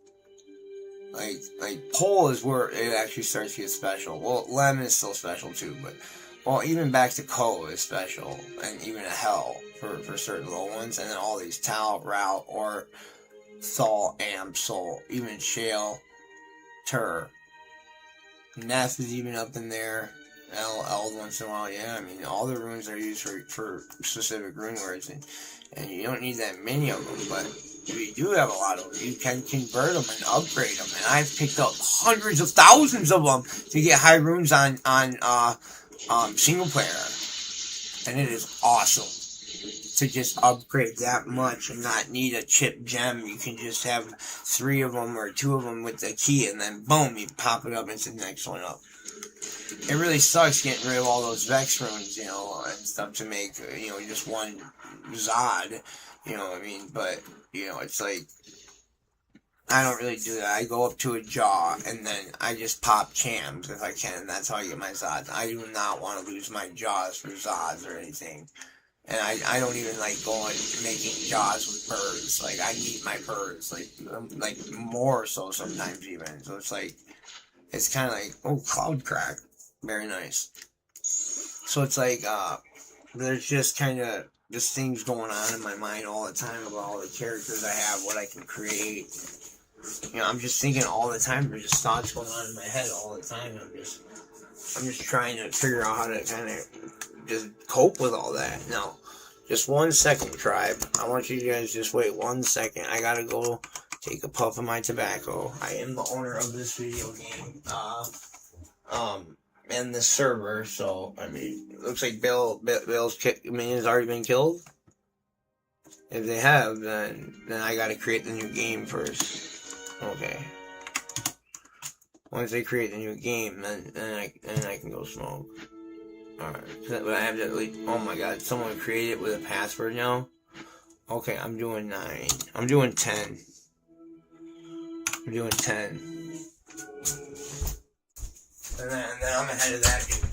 Like pole is where it actually starts to get special. Well, lem is still special too, but well, even back to ko is special, and even a hell for certain low ones, and then all these tal, route, or thal, amp, soul, even shale, tur. Neth is even up in there. L once in a while, yeah. I mean, all the runes are used for specific rune words, and you don't need that many of them, but if you do have a lot of them, you can convert them and upgrade them. And I've picked up hundreds of thousands of them to get high runes on single player, and it is awesome to just upgrade that much and not need a chip gem. You can just have 3 of them or 2 of them with the key, and then boom, you pop it up and it's the next one up. It really sucks getting rid of all those Vex runes, you know, and stuff to make, you know, just one Zod, you know what I mean? But, you know, it's like, I don't really do that. I go up to a jaw, and then I just pop chams if I can, and that's how I get my Zods. I do not want to lose my jaws for Zods or anything. And I don't even like going making jaws with birds. Like, I need my birds, like more so sometimes even. So it's like, it's kind of like, oh, cloud crack. Very nice. So it's like, there's just kind of just things going on in my mind all the time about all the characters I have, what I can create. You know, I'm just thinking all the time. There's just thoughts going on in my head all the time. I'm just trying to figure out how to kind of just cope with all that. Now, just 1 second, tribe. I want you guys to just wait 1 second. I gotta go take a puff of my tobacco. I am the owner of this video game, and this server. So I mean, it looks like Bill's minion's already been killed. If they have, then I gotta create the new game first. Okay. Once I create the new game, then I can go smoke. Alright, but I have to, oh my god, someone created it with a password now? Okay, I'm doing 9. I'm doing 10. I'm doing 10. And then I'm ahead of that dude.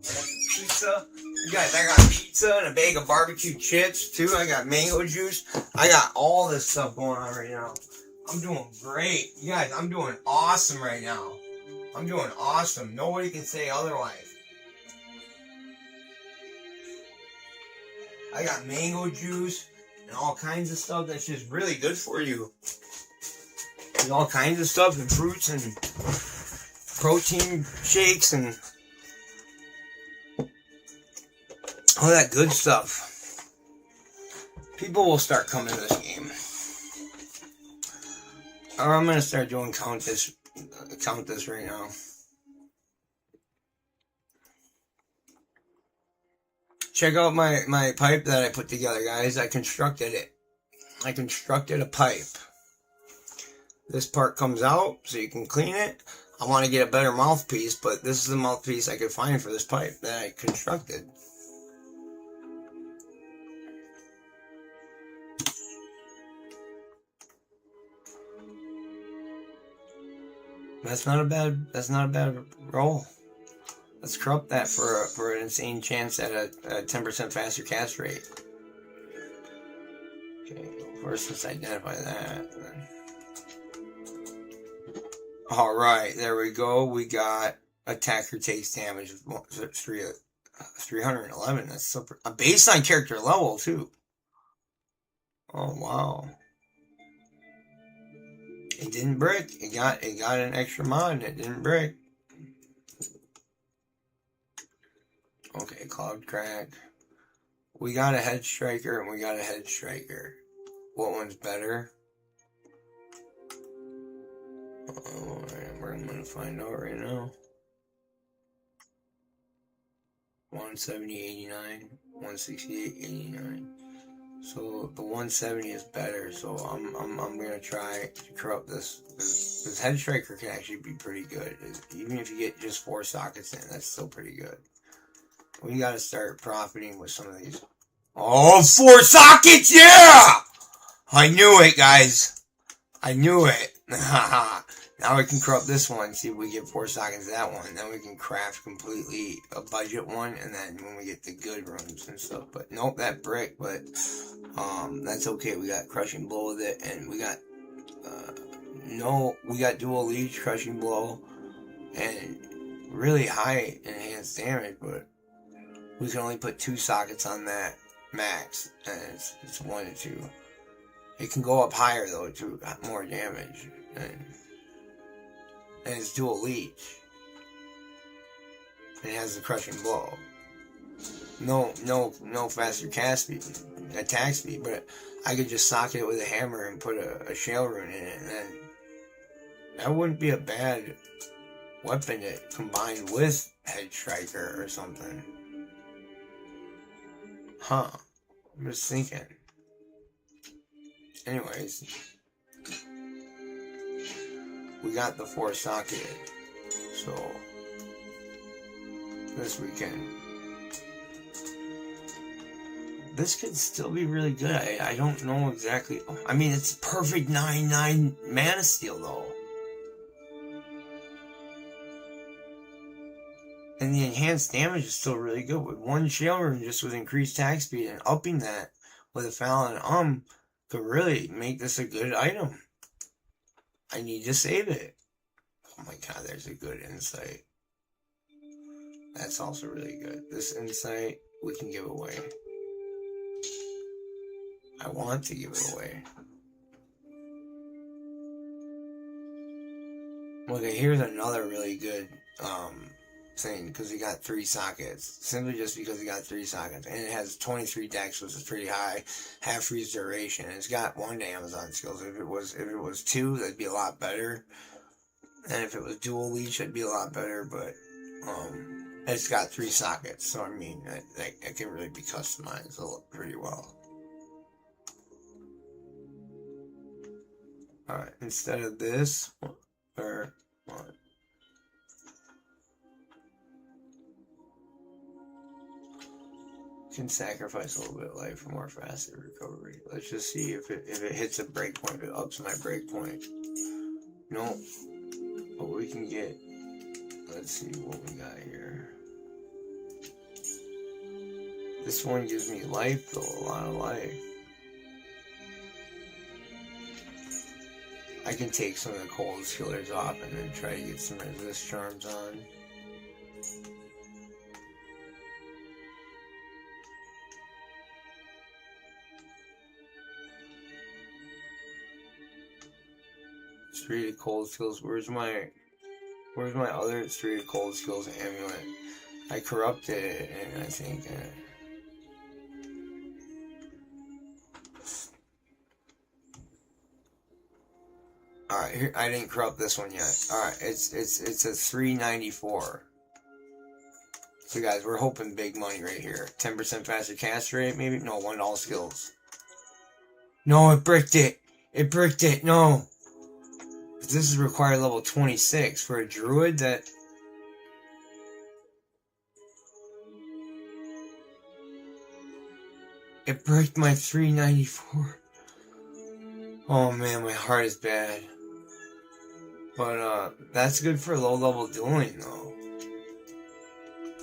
Pizza. You guys, I got pizza and a bag of barbecue chips too. I got mango juice. I got all this stuff going on right now. I'm doing great. You guys, I'm doing awesome right now. I'm doing awesome. Nobody can say otherwise. I got mango juice and all kinds of stuff that's just really good for you. There's all kinds of stuff and fruits and protein shakes and all that good stuff. People will start coming to this game. Or I'm gonna start doing count this right now. Check out my pipe that I put together, guys. I constructed it. I constructed a pipe. This part comes out so you can clean it. I want to get a better mouthpiece, but this is the mouthpiece I could find for this pipe that I constructed. That's not a bad roll. Let's corrupt that for an insane chance at a 10% faster cast rate. Okay, first let's identify that. Alright, there we go. We got attacker takes damage of 311. That's super, a baseline character level too. Oh wow. It didn't brick. It got an extra mod and it didn't brick. Okay, Cloud Crack. We got a Head Striker and we got a Head Striker. What one's better? We're gonna find out right now. 170.89, 168.89. So the 170 is better. So I'm gonna try to corrupt this. This Head Striker can actually be pretty good. Even if you get just 4 sockets in, that's still pretty good. We gotta start profiting with some of these. Oh, 4 sockets, yeah! I knew it, guys. I knew it. Now we can corrupt this one, see if we get 4 sockets of that one. Then we can craft completely a budget one, and then when we get the good rooms and stuff. But nope, that brick, but that's okay. We got Crushing Blow with it, and we got we got Dual Leech, Crushing Blow, and really high enhanced damage, but we can only put 2 sockets on that max, and it's 1 and 2. It can go up higher though to more damage, and it's Dual Leech. It has the Crushing Blow. No faster cast speed, attack speed, but I could just socket it with a hammer and put a shell rune in it, and then that wouldn't be a bad weapon to combine with Head Striker or something. Huh. I'm just thinking. Anyways. We got the 4 socket. So this weekend. This could still be really good. I don't know exactly. I mean, it's perfect 9/9 mana steal though. And the enhanced damage is still really good. With 1 shell rune just with increased attack speed and upping that with a Fallon could really make this a good item. I need to save it. Oh my god, there's a good insight. That's also really good. This insight we can give away. I want to give it away. Okay, here's another really good thing, because he got 3 sockets. Simply just because he got 3 sockets. And it has 23 dex, which is pretty high. Half freeze duration. And it's got 1 to Amazon skills. If it was 2, that'd be a lot better. And if it was Dual Leech, that'd be a lot better. But it's got 3 sockets. So I mean, it can really be customized pretty well. Alright, instead of this, or what? Can sacrifice a little bit of life for more faster recovery. Let's just see if it hits a breakpoint, if it ups my breakpoint. No, but we can get let's see what we got here. This one gives me life, though, a lot of life. I can take some of the coldest killers off and then try to get some resist charms on. Three of the cold skills. Where's my other three of the cold skills amulet? I corrupted it, and I think. All right, here I didn't corrupt this one yet. All right, it's a 394. So guys, we're hoping big money right here. 10% faster cast rate, maybe? No, 1 all skills. No, it bricked it. It bricked it. No. This is required level 26 for a druid. That it bricked my 394. Oh man, my heart is bad. But that's good for low level dueling though.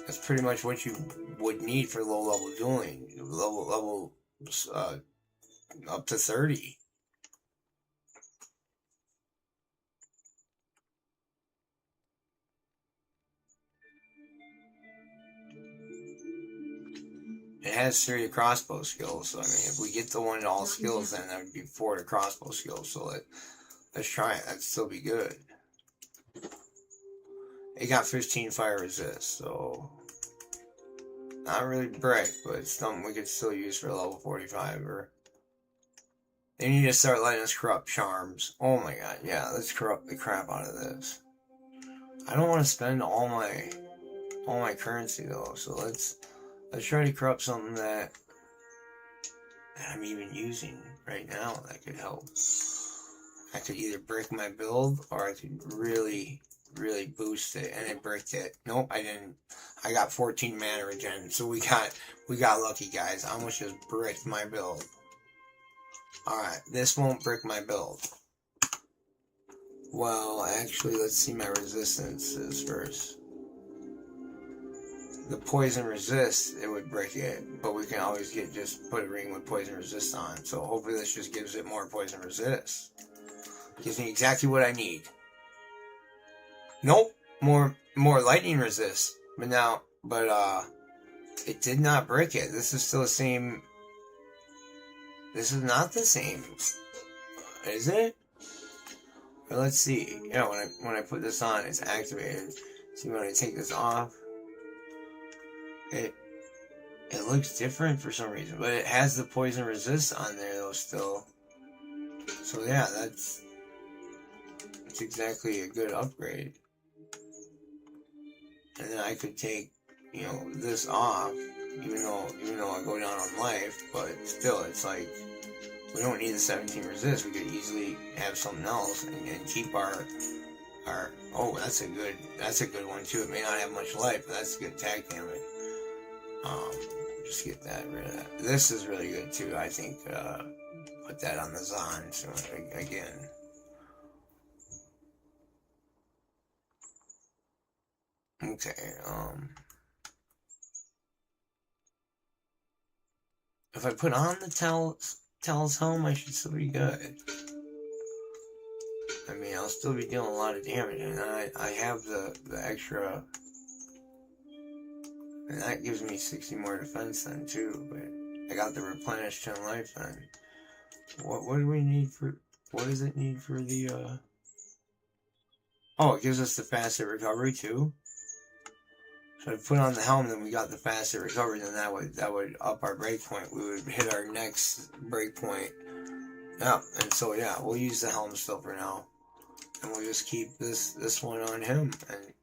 That's pretty much what you would need for low level dueling. Level up to 30. It has 3 crossbow skills, so I mean, if we get the 1 to all skills, then that would be 4 to crossbow skills. So let's try it. That'd still be good. It got 15 fire resist, so not really brick, but it's something we could still use for level 45. Or they need to start letting us corrupt charms. Oh my god, yeah, let's corrupt the crap out of this. I don't want to spend all my currency though, so let's try to corrupt something that I'm even using right now that could help. I could either break my build or I could really boost it, and it bricked it. Nope, I didn't. I got 14 mana regen, so we got lucky, guys. I almost just bricked my build. Alright, this won't brick my build. Well, actually, let's see my resistances first. The poison resist, it would break it, but we can always just put a ring with poison resist on. So hopefully this just gives it more poison resist. Gives me exactly what I need. Nope, more lightning resist. But it did not break it. This is still the same. This is not the same, is it? But let's see. Yeah, when I put this on, it's activated. See, when I take this off, it looks different for some reason, but it has the poison resist on there though still. So yeah, that's exactly a good upgrade. And then I could take, this off, even though I go down on life, but still, it's like we don't need the 17 resist. We could easily have something else and keep our. Oh, that's a good one too. It may not have much life, but that's a good tag damage. Just get that rid of that. This is really good too. I think put that on the Zon. So again. Okay. If I put on the Tal's helm, I should still be good. I mean, I'll still be dealing a lot of damage, and I have the extra. And that gives me 60 more defense then too, but I got the replenished 10 life then. What do we need for, what does it need for the, oh, it gives us the faster recovery too? So if I put on the helm, then we got the faster recovery, then that would up our breakpoint. We would hit our next breakpoint. Yeah, and so yeah, we'll use the helm still for now. And we'll just keep this one on him, and,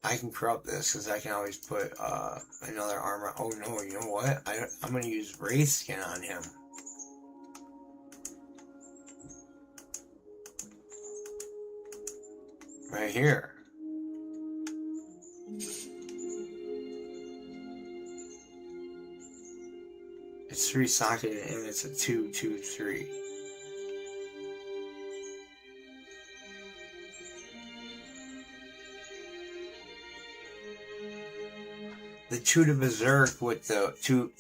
I can corrupt this because I can always put another armor. Oh no, you know what? I'm going to use Wraith Skin on him. Right here. It's 3 socketed and it's a 2, 2, 3. the 2 to berserk with the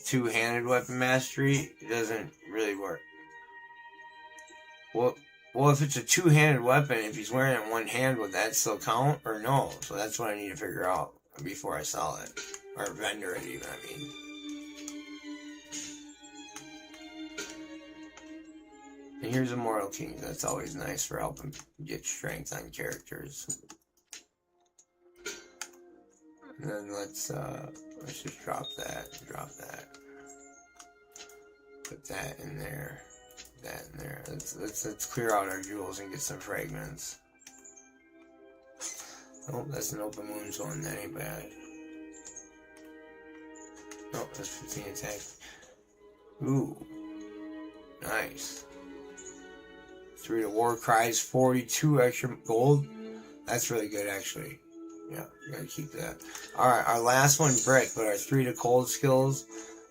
two-handed weapon mastery doesn't really work. Well, if it's a two-handed weapon, if he's wearing it in one hand, would that still count or no? So that's what I need to figure out before I sell it. Or vendor it even, I mean. And here's Immortal King. That's always nice for helping get strength on characters. And then let's just drop that. Put that in there. That in there. Let's clear out our jewels and get some fragments. Oh, that's an open wound zone. That ain't bad. Oh, that's 15 attack. Ooh. Nice. 3 to war cries, 42 extra gold. That's really good, actually. Yeah, gotta keep that. Alright, our last one, brick, but our 3 to cold skills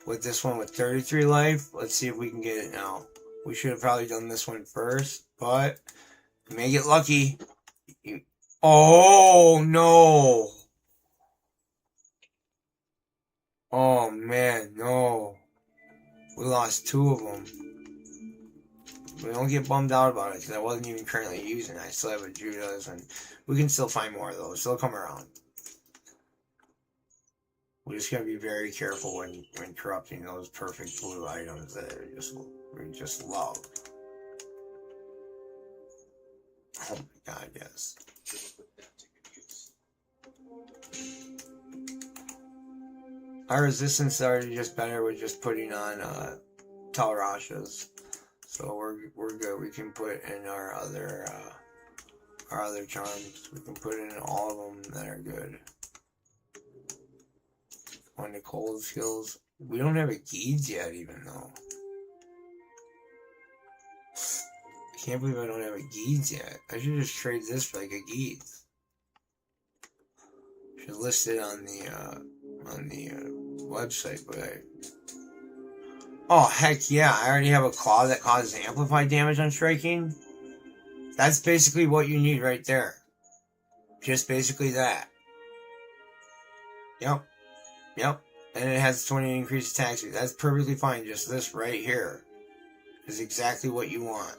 with this one with 33 life. Let's see if we can get it now. We should have probably done this one first, but we may get lucky. Oh, no. Oh, man, no. We lost 2 of them. We don't get bummed out about it because I wasn't even currently using it. I still have a Judas, and we can still find more of those. They'll come around. We just gotta be very careful when corrupting those perfect blue items that we just love. Oh my god, yes. Our resistance is already just better with just putting on Talrashas. So we're good. We can put in our other charms. We can put in all of them that are good. On the cold skills, we don't have a Geeds yet, even though. I can't believe I don't have a Geeds yet. I should just trade this for like a Geeds. Should list it on the website, but oh heck yeah! I already have a claw that causes amplified damage on striking. That's basically what you need right there. Just basically that. Yep. And it has 20 increased attack speed. That's perfectly fine. Just this right here is exactly what you want.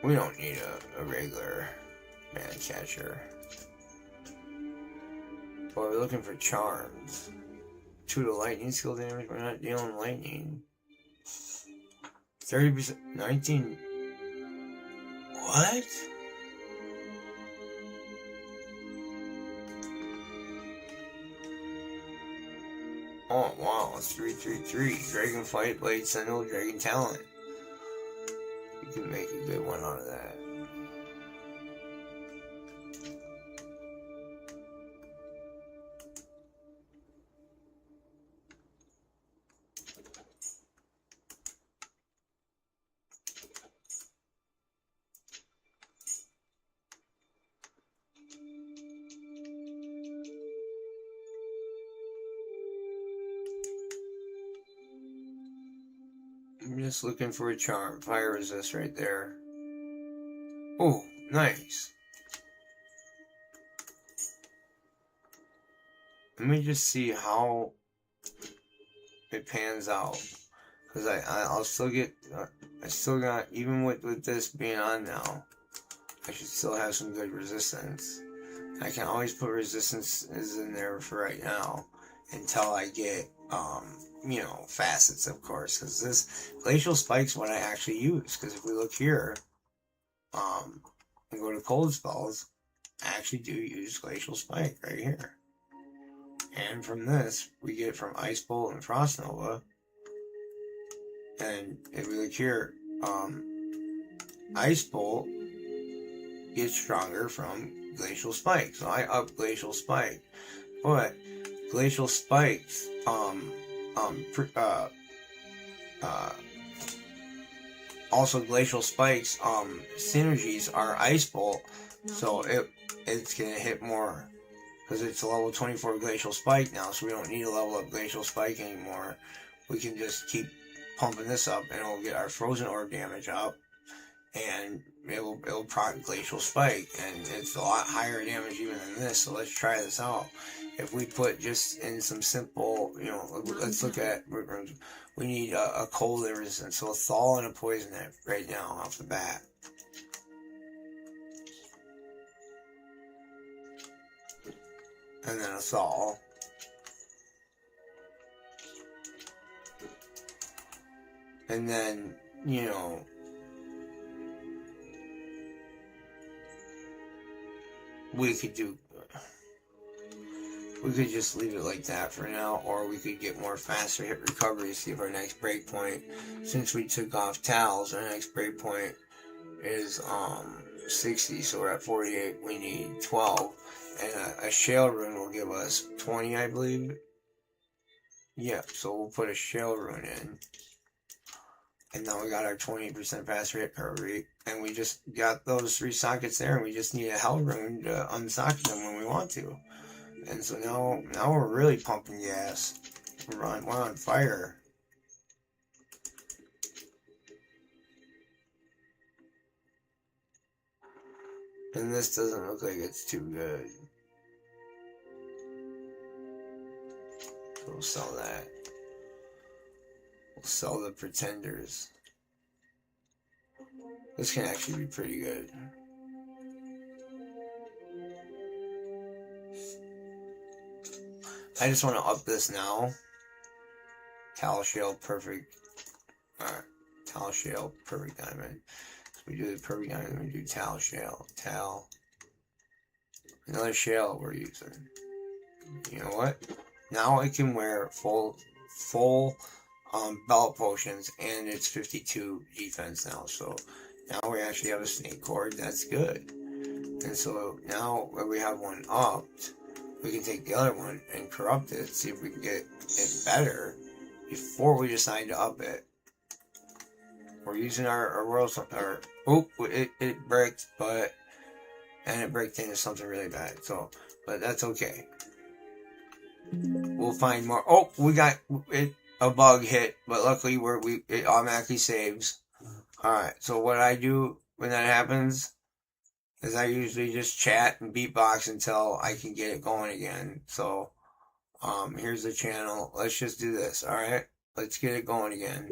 We don't need a regular man catcher. But we're looking for charms. 2 to lightning skill damage. We're not dealing lightning. 30%. 19. What? Oh wow, it's 333. Dragon Fight, Blade Sentinel, Dragon Talent. You can make a good one out of that. I'm just looking for a charm. Fire resist right there. Oh, nice. Let me just see how it pans out. Because I'll still get... I still got... Even with this being on now, I should still have some good resistance. I can always put resistances in there for right now. Until I get... you know, facets, of course, because this glacial spike's what I actually use. Because if we look here, and go to cold spells, I actually do use glacial spike right here. And from this, we get from Ice Bolt and Frost Nova. And if we look here, Ice Bolt gets stronger from glacial spike, so I up glacial spike. But glacial spikes, also glacial spikes synergies are Ice Bolt, so it's gonna hit more because it's a level 24 glacial spike now, so we don't need to level up glacial spike anymore. we can just keep pumping this up, and it'll get our frozen orb damage up, and it'll proc glacial spike, and it's a lot higher damage even than this. So let's try this out. If we put just in some simple, let's look at, we need a cold resistance, so a thaw and a poison right now off the bat. And then a thaw. And then, we could just leave it like that for now, or we could get more faster hit recovery, see if our next breakpoint, since we took off towels, our next breakpoint is 60, so we're at 48, we need 12, and a shale rune will give us 20, I believe. Yeah, so we'll put a shale rune in, and now we got our 20% faster hit recovery, and we just got those 3 sockets there, and we just need a hell rune to unsocket them when we want to. And so now we're really pumping gas. We're on fire. And this doesn't look like it's too good. So we'll sell that. We'll sell the pretenders. This can actually be pretty good. I just want to up this now. Tal shale, perfect. Alright, tal shale, perfect diamond. So we do the perfect diamond, we do tal shale. Tal. Another shale we're using. You know what? Now it can wear full belt potions, and it's 52 defense now. So now we actually have a snake cord. That's good. And so now that we have one upped, we can take the other one and corrupt it, see if we can get it better before we decide to up it. We're using our world, it bricked, and it bricked into something really bad. So, but that's okay. We'll find more. Oh, we got it. A bug hit, but luckily it automatically saves. All right. So what I do when that happens is I usually just chat and beatbox until I can get it going again. So, here's the channel. Let's just do this. All right. Let's get it going again.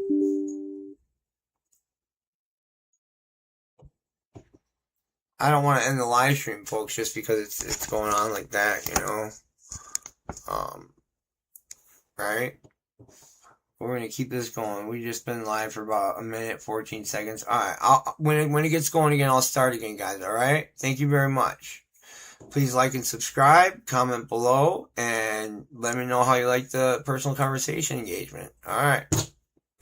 I don't want to end the live stream, folks, just because it's going on like that, right? We're going to keep this going. We've just been live for about 1 minute, 14 seconds. All right. When it gets going again, I'll start again, guys. All right. Thank you very much. Please like and subscribe, comment below, and let me know how you like the personal conversation engagement. All right.